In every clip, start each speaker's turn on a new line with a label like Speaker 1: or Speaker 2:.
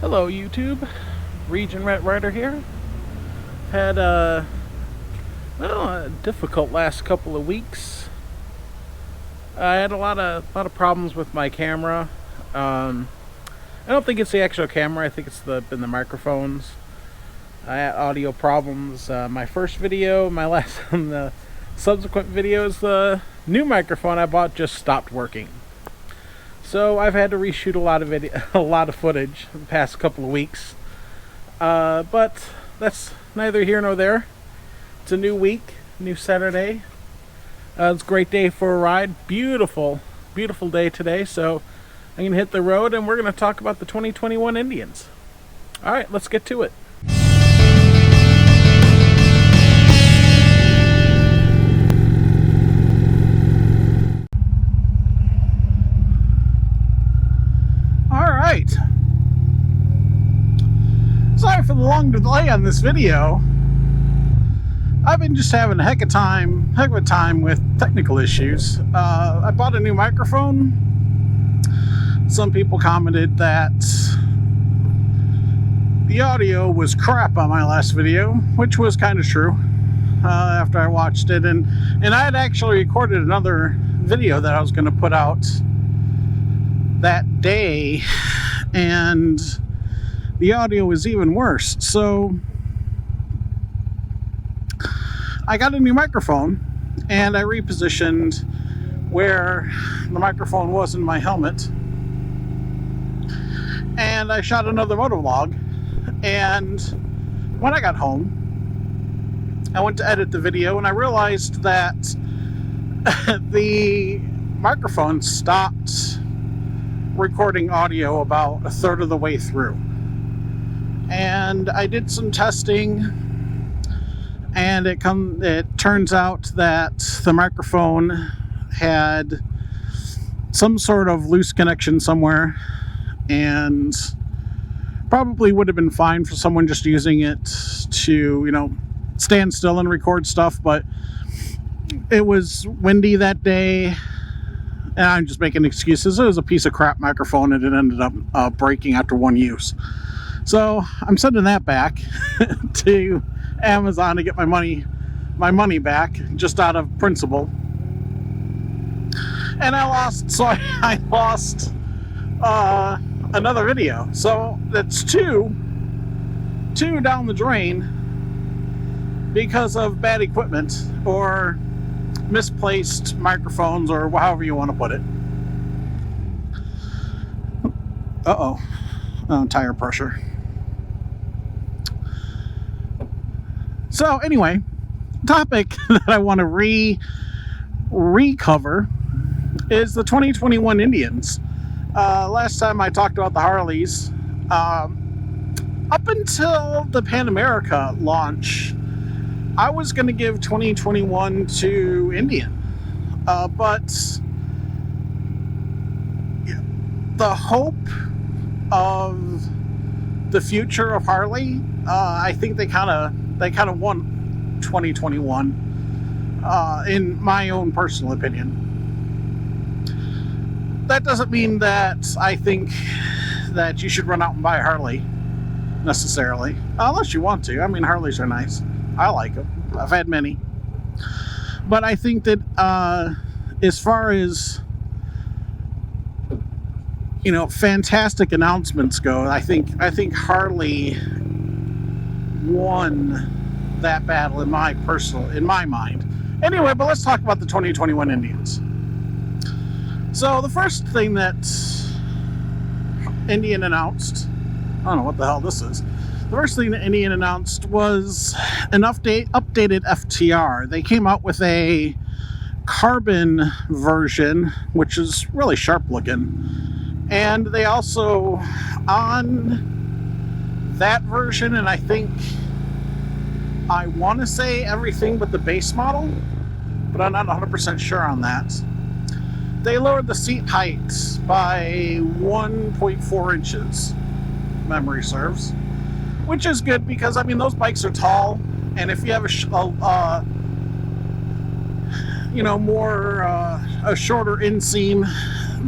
Speaker 1: Hello YouTube, Region Rat Rider here. Had a difficult last couple of weeks. I had a lot of problems with my camera. I don't think it's the actual camera. I think it's been the microphones. I had audio problems. My first video, my last, the subsequent videos, the new microphone I bought just stopped working. So I've had to reshoot a lot of footage the past couple of weeks. But that's neither here nor there. It's a new week, new Saturday. It's a great day for a ride. Beautiful, beautiful day today. So I'm going to hit the road and we're going to talk about the 2021 Indians. All right, let's get to it. All right. Sorry for the long delay on this video. I've been just having a heck of a time with technical issues. I bought a new microphone. Some people commented that the audio was crap on my last video, which was kind of true after I watched it. And I had actually recorded another video that I was going to put out that day, and the audio was even worse. So I got a new microphone and I repositioned where the microphone was in my helmet, and I shot another motovlog. And when I got home, I went to edit the video and I realized that the microphone stopped recording audio about a third of the way through. And I did some testing, and it turns out that the microphone had some sort of loose connection somewhere, and probably would have been fine for someone just using it to, stand still and record stuff, but it was windy that day, and I'm just making excuses. It was a piece of crap microphone, and it ended up breaking after one use. So I'm sending that back to Amazon to get my money back, just out of principle. And I lost another video. So that's two down the drain because of bad equipment or misplaced microphones, or however you want to put it. Oh, tire pressure. So anyway, topic that I want to recover is the 2021 Indians. Last time I talked about the Harleys. Up until the Pan America launch, I was going to give 2021 to Indian. But the hope of the future of Harley, I think they kind of won 2021, in my own personal opinion. That doesn't mean that I think that you should run out and buy a Harley necessarily, unless you want to. I mean, Harleys are nice. I like them. I've had many. But I think that as far as fantastic announcements go, I think Harley won that battle in my mind. Anyway, but let's talk about the 2021 Indians. So the first thing that Indian announced, I don't know what the hell this is. The first thing that Indian announced was an updated FTR. They came out with a carbon version, which is really sharp looking. And they also, on that version, and I want to say everything but the base model, but I'm not 100% sure on that, they lowered the seat height by 1.4 inches, memory serves, which is good because, those bikes are tall, and if you have a shorter inseam,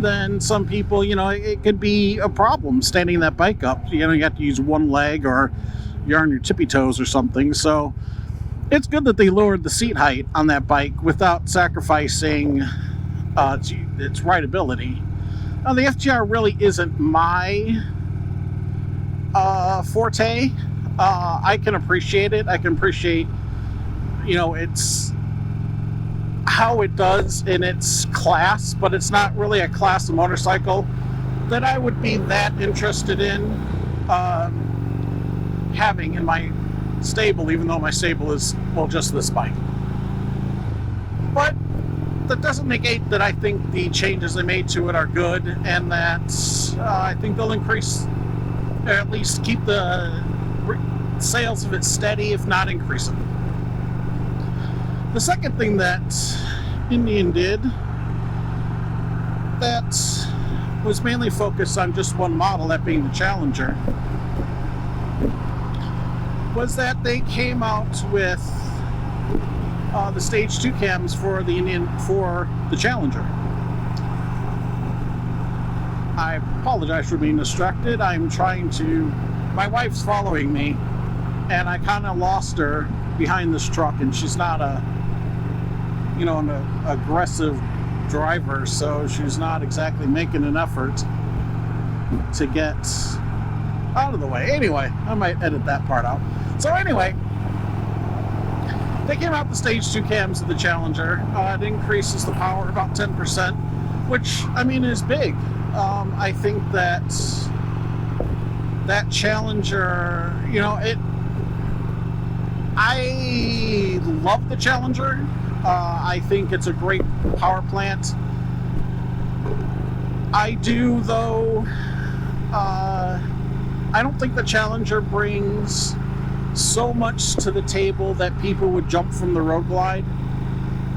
Speaker 1: then some people, it could be a problem standing that bike up. You have to use one leg, or you're on your tippy toes or something. So it's good that they lowered the seat height on that bike without sacrificing its rideability. Now, the FTR really isn't my forte. I can appreciate it. I can appreciate, it's how it does in its class, but it's not really a class of motorcycle that I would be that interested in having in my stable, even though my stable is, just this bike. But that doesn't negate that I think the changes they made to it are good, and that I think they'll increase, or at least keep the sales of it steady, if not increase them. The second thing that Indian did that was mainly focused on just one model, that being the Challenger, was that they came out with the Stage 2 cams for the Challenger. I apologize for being distracted. My wife's following me, and I kind of lost her behind this truck, and she's not an aggressive driver, so she's not exactly making an effort to get out of the way. Anyway, I might edit that part out. So anyway, they came out the Stage 2 cams of the Challenger. It increases the power about 10%, which, is big. I think that Challenger, I love the Challenger. I think it's a great power plant. I do, though, I don't think the Challenger brings so much to the table that people would jump from the Road Glide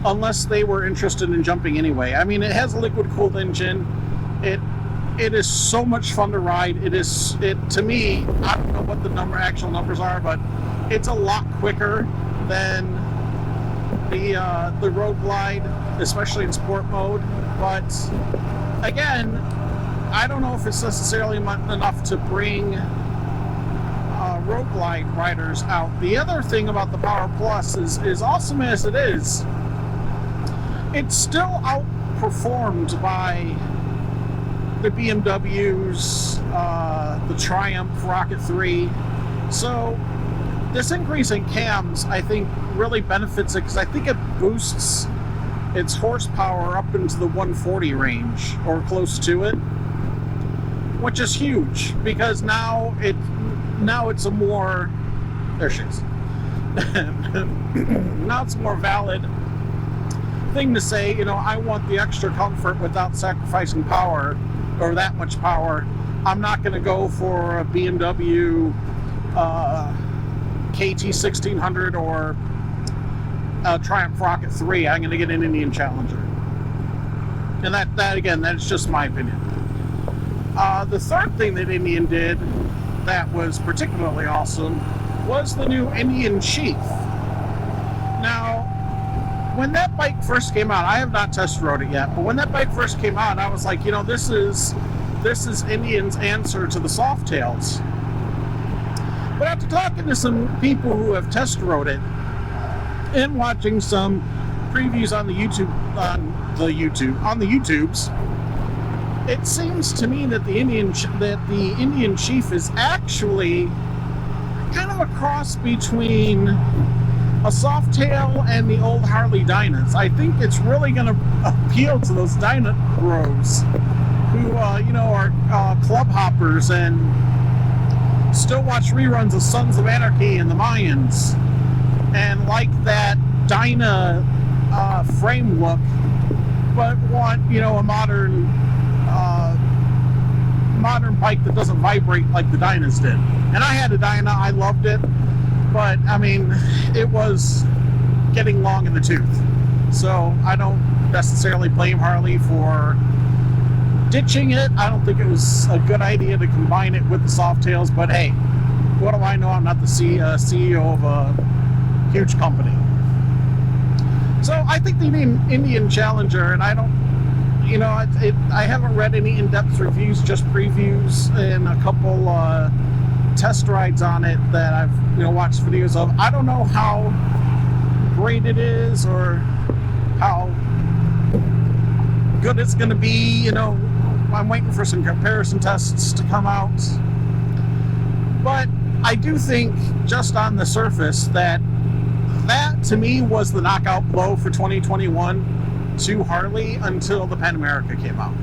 Speaker 1: unless they were interested in jumping anyway. It has a liquid-cooled engine. It is so much fun to ride. To me, I don't know what the actual numbers are, but it's a lot quicker than the Road Glide, especially in sport mode. But again, I don't know if it's necessarily enough to bring Road Glide riders out. The other thing about the Power Plus is awesome as it is, it's still outperformed by the BMWs, the Triumph Rocket 3. So this increase in cams, I think, really benefits it, because I think it boosts its horsepower up into the 140 range, or close to it, which is huge, because now it's a more, there she is. Now it's a more valid thing to say, I want the extra comfort without sacrificing power, or that much power. I'm not going to go for a BMW KT 1600 or a Triumph Rocket 3. I'm going to get an Indian Challenger. And that again, that's just my opinion. The third thing that Indian did that was particularly awesome was the new Indian Chief. Now, when that bike first came out, I have not test rode it yet, but when that bike first came out, I was like, this is Indian's answer to the Softails. But after talking to some people who have test rode it and watching some previews on the YouTubes, it seems to me that the Indian Chief is actually kind of a cross between a Softail and the old Harley Dynas. I think it's really going to appeal to those Dyna bros who, are club hoppers and still watch reruns of Sons of Anarchy and the Mayans, and like that Dyna frame look, but want, a modern bike that doesn't vibrate like the Dynas did. And I had a Dyna, I loved it, but it was getting long in the tooth. So I don't necessarily blame Harley for ditching it. I don't think it was a good idea to combine it with the Softails, but hey, what do I know? I'm not the CEO of a huge company. So I think the Indian Challenger, and you know, I haven't read any in-depth reviews, just previews and a couple test rides on it that I've, you know, watched videos of. I don't know how great it is or how good it's going to be. You know, I'm waiting for some comparison tests to come out. But I do think, just on the surface, that to me was the knockout blow for 2021 to Harley until the Pan America came out.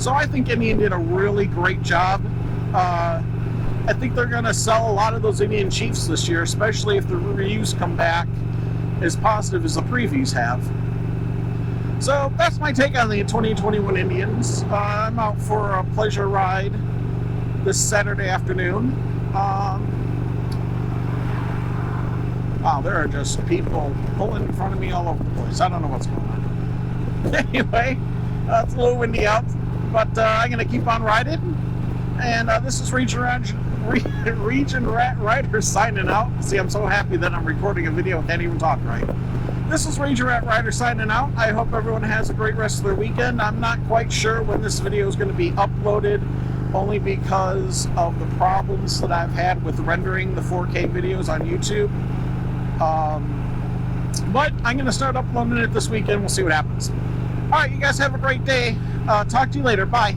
Speaker 1: So I think Indian did a really great job. I think they're going to sell a lot of those Indian Chiefs this year, especially if the reviews come back as positive as the previews have. So that's my take on the 2021 Indians. I'm out for a pleasure ride this Saturday afternoon. Wow, there are just people pulling in front of me all over the place. I don't know what's going on. Anyway, it's a little windy out, but I'm going to keep on riding. And this is Region Rat Rider signing out. See, I'm so happy that I'm recording a video and can't even talk right. This is Region Rat Rider signing out. I hope everyone has a great rest of their weekend. I'm not quite sure when this video is going to be uploaded, only because of the problems that I've had with rendering the 4K videos on YouTube. But I'm going to start uploading it this weekend. We'll see what happens. All right, you guys have a great day. Talk to you later. Bye.